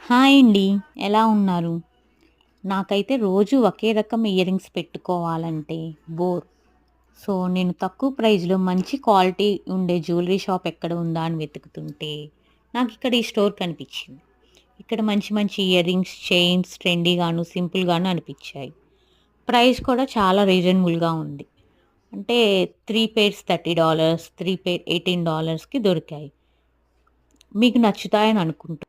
Hi అండి. ఎలా ఉన్నారు? నాకైతే రోజు ఒకే రకం ఇయర్ రింగ్స్ పెట్టుకోవాలంటే బోర్. సో, నేను తక్కువ ప్రైస్‌లో మంచి క్వాలిటీ ఉండే జ్యువెల్లరీ షాప్ ఎక్కడ ఉందా అని వెతుకుతుంటే, నాకిక్కడ ఈ స్టోర్ కనిపించింది. ఇక్కడ మంచి మంచి ఇయర్ రింగ్స్, చైన్స్ ట్రెండీగాను, సింపుల్‌గాను అనిపించాయి. ప్రైస్ కూడా చాలా రీజనబుల్‌గా ఉంది. అంటే 3 పెయిర్స్ $30, 3 పెయిర్ $18కి దొరికాయి. మీకు నచ్చుతాయని అనుకుంటున్నాను.